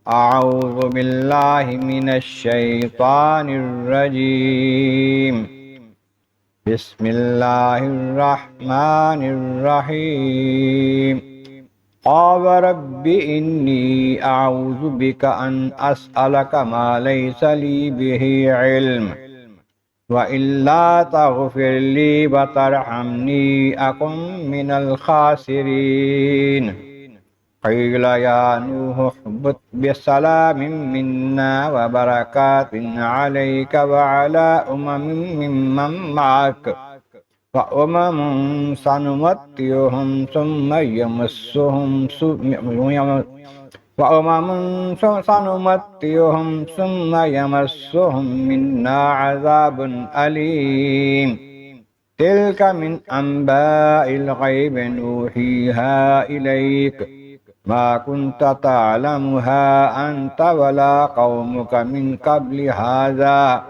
أعوذ بالله من الشيطان الرجيم. بسم الله الرحمن الرحيم. قال رب إني أعوذ بك أن أسألك ما ليس لي به علم وإلا تغفر لي وترحمني أكن من الخاسرين. قيل يا نوح اهبط بسلام منا وبركات عليك وعلى ممن معك وأمم سنمتعهم ثم يمسهم منا عذاب أليم. تلك من أنباء الغيب نوحيها إليك ما كنت تعلمها أنت ولا قومك من قبل هذا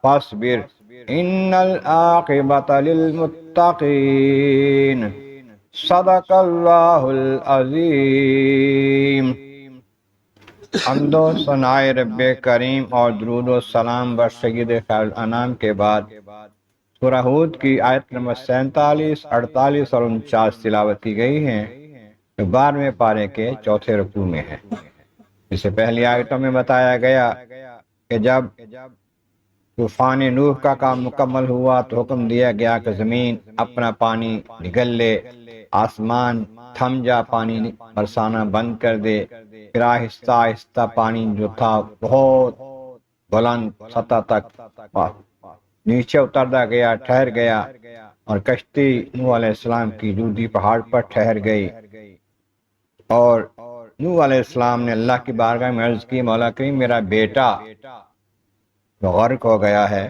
فاصبر إن العاقبة للمتقين. صدق اللہ العظیم. حمد و ثنائے رب کریم اور درود و سلام بر سید خیر الانام کے بعد سورہ ہود کی آیت نمبر 47، 48 اور 49 تلاوت کی گئی ہیں جو 12ویں پارے کے چوتھے رکوع میں ہے. اس سے پہلی آیتوں میں بتایا گیا کہ جب طوفان نوح کا کام مکمل ہوا تو حکم دیا گیا کہ زمین اپنا پانی نگل لے، آسمان تھم جا، پانی برسانا بند کر دے. پھر آہستہ آہستہ پانی جو تھا بہت بلند سطح تک نیچے اترتا گیا، ٹھہر گیا، اور کشتی نوح علیہ السلام کی جودی پہاڑ پر ٹھہر گئی. اور نوح علیہ السلام نے اللہ کی بارگاہ میں عرض کی، مولا کریم میرا بیٹا غرق ہو گیا ہے،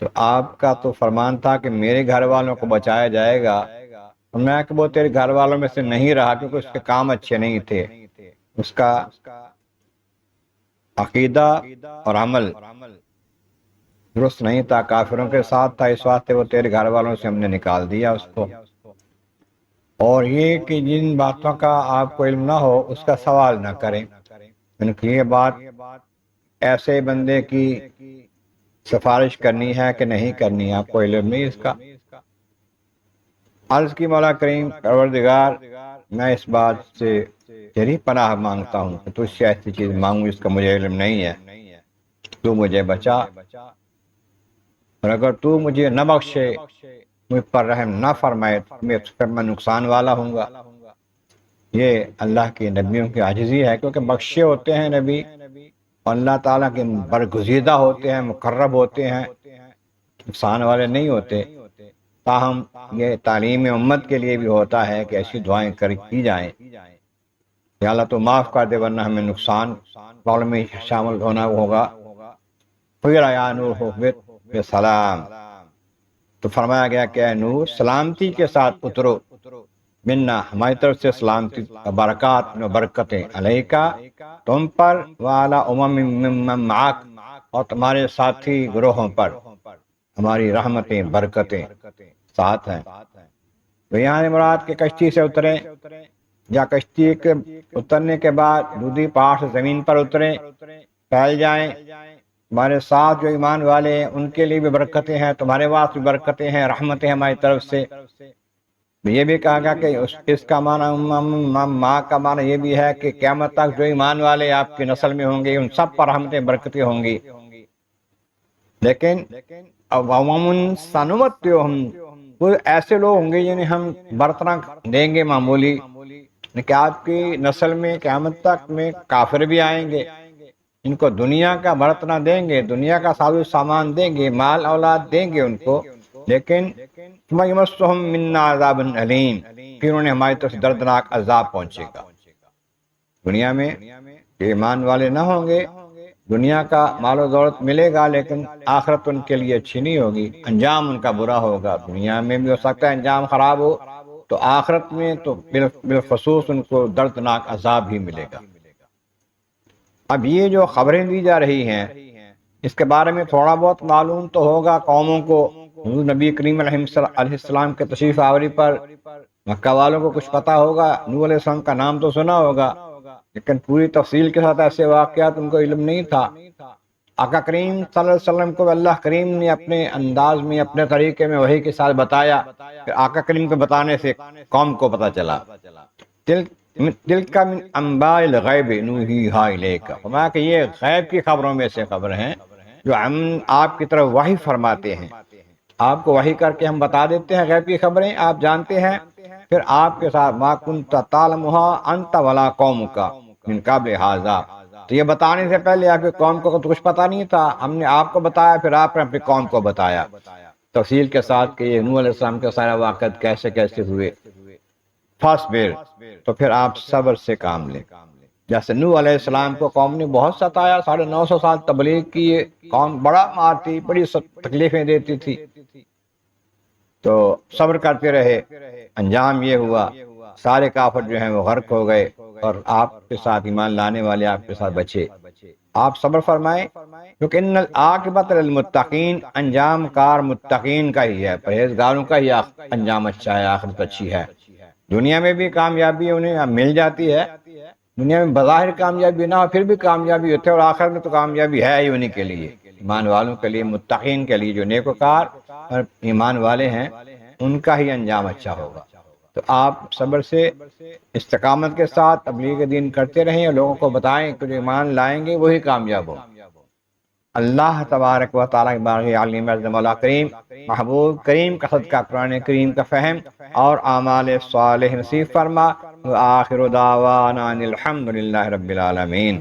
تو آپ کا تو فرمان تھا کہ میرے گھر والوں کو بچایا جائے گا، اور میں کہ وہ تیرے گھر والوں میں سے نہیں رہا کیونکہ اس کے کام اچھے نہیں تھے، اس کا عقیدہ اور عمل درست نہیں تھا، کافروں کے ساتھ تھا، اس واسطے وہ تیرے گھر والوں سے ہم نے نکال دیا اس کو. اور یہ کہ جن باتوں کا آپ کو علم نہ ہو اس کا سوال نہ کریں. ان کی یہ بات ایسے بندے کی سفارش کرنی ہے کہ نہیں کرنی، آپ کو علم نہیں اس کا. عرض کی مولا کریم پروردگار میں اس بات سے تیری پناہ مانگتا ہوں کہ تجھ سے ایسی چیز مانگوں جس کا مجھے علم نہیں ہے، تو مجھے بچا، اور اگر تو مجھے نہ بخشے، مجھ پر رحم نہ فرمائے تو میں نقصان والا ہوں گا. یہ اللہ کے نبیوں کی عاجزی ہے، کیونکہ بخشے ہوتے ہیں نبی اور اللہ تعالیٰ کے برگزیدہ ہوتے ہیں، مقرب ہوتے ہیں، نقصان والے نہیں ہوتے. تاہم یہ تعلیم امت کے لیے بھی ہوتا ہے کہ ایسی دعائیں کی جائیں کہ اللہ تو معاف کر دے ورنہ ہمیں نقصان والوں میں شامل ہونا ہوگا. پھر یا نوح اہبط بسلام، تو فرمایا گیا کہ اے نوح سلامتی کے ساتھ اترو، منا ہماری طرف سے سلامتی، برکات و برکتیں علیکا تم پر، وعلی ممن معک اور تمہارے ساتھی گروہوں پر ہماری رحمتیں برکتیں ساتھ ہیں. تو یہاں مراد کے کشتی سے اتریں، یا کشتی کے اترنے کے بعد دودھی پہاڑ سے زمین پر اتریں، پھیل جائیں. ہمارے ساتھ جو ایمان والے ہیں ان کے لیے بھی برکتیں ہیں، تمہارے واسطے بھی برکتیں ہیں، رحمتیں ہماری طرف سے. یہ بھی کہا گیا کہ اس کا معنی ماں کا معنی یہ بھی ہے کہ قیامت تک جو ایمان والے آپ کی نسل میں ہوں گے ان سب پر رحمتیں برکتیں ہوں گی. لیکن عوامن سنمتعہم، وہ ایسے لوگ ہوں گے جنہیں ہم برتنا دیں گے معمولی، کہ آپ کی نسل میں قیامت تک میں کافر بھی آئیں گے، ان کو دنیا کا برتنا دیں گے، دنیا کا ساز و سامان دیں گے، مال اولاد دیں گے ان کو، لیکن ثم یمسہم منا عذاب علیم، پھر انہیں ہماری طرف سے دردناک عذاب پہنچے گا. دنیا میں ایمان والے نہ ہوں گے، دنیا کا مال و دولت ملے گا لیکن آخرت ان کے لیے اچھی نہیں ہوگی، انجام ان کا برا ہوگا. دنیا میں بھی ہو سکتا ہے انجام خراب ہو، تو آخرت میں تو بالخصوص ان کو دردناک عذاب ہی ملے گا. اب یہ جو خبریں دی جا رہی ہیں اس کے بارے میں تھوڑا بہت معلوم تو ہوگا قوموں کو. حضور نبی کریم علیہ السلام کے تشریف آوری پر مکہ والوں کو کچھ پتا ہوگا، نوح علیہ السلام کا نام تو سنا ہوگا، لیکن پوری تفصیل کے ساتھ ایسے واقعات ان کو علم نہیں تھا۔ آقا کریم صلی اللہ علیہ وسلم کو اللہ کریم نے اپنے انداز میں، اپنے طریقے میں وحی کے ساتھ بتایا، پھر آقا کریم کو بتانے سے قوم کو پتہ چلا۔ دل کا من انباء الغیب نوحیہا الیک، فرمایا کہ یہ غیب کی خبروں میں سے خبر ہیں جو ہم آپ کی طرف وحی فرماتے ہیں، آپ کو وحی کر کے ہم بتا دیتے ہیں غیب کی خبریں، آپ جانتے ہیں، پھر آپ کے ساتھ ما کنت تعلمھا انت ولا قومک من قبل ھذا، تو یہ بتانے سے پہلے آپ کی قوم کو تو کچھ پتہ نہیں تھا، ہم نے آپ کو بتایا، پھر آپ نے اپنی قوم کو بتایا تفصیل کے ساتھ کہ یہ نوح علیہ السلام کے سارے واقعات کیسے کیسے ہوئے۔ فاصبر، تو پھر آپ صبر سے کام لیں۔ جیسے نوح علیہ السلام کو قوم نے بہت ستایا، 950 سال تبلیغ کی، یہ قوم بڑا مارتی، بڑی تکلیفیں دیتی تھی، تو صبر کرتے رہے، انجام یہ ہوا سارے کافر جو ہیں وہ غرق ہو گئے، اور آپ کے ساتھ ایمان لانے والے آپ کے ساتھ بچے۔ آپ صبر فرمائیں، کیونکہ ان العاقبۃ للمتقین، انجام کار متقین کا ہی ہے، پرہیزگاروں کا ہی انجام اچھا ہے، آخرت اچھی ہے۔ دنیا میں بھی کامیابی انہیں مل جاتی ہے، دنیا میں بظاہر کامیابی نہ ہو پھر بھی کامیابی ہوتی ہے، اور آخر میں تو کامیابی ہے ہی انہیں کے لیے، ایمان والوں کے لیے، متقین کے لیے، جو نیکوکار اور ایمان والے ہیں ان کا ہی انجام اچھا ہوگا۔ تو آپ صبر سے، استقامت کے ساتھ تبلیغ دین کرتے رہیں، اور لوگوں کو بتائیں کہ جو ایمان لائیں گے وہی کامیاب ہوں۔ اللہ تبارک و تعالیٰ باغی عالم اعظم مولا کریم، محبوب کریم کا صدقہ قرآن کریم کا فہم اور اعمال صالح نصیب فرما۔ وآخر دعوانا ان الحمد للہ رب العالمین۔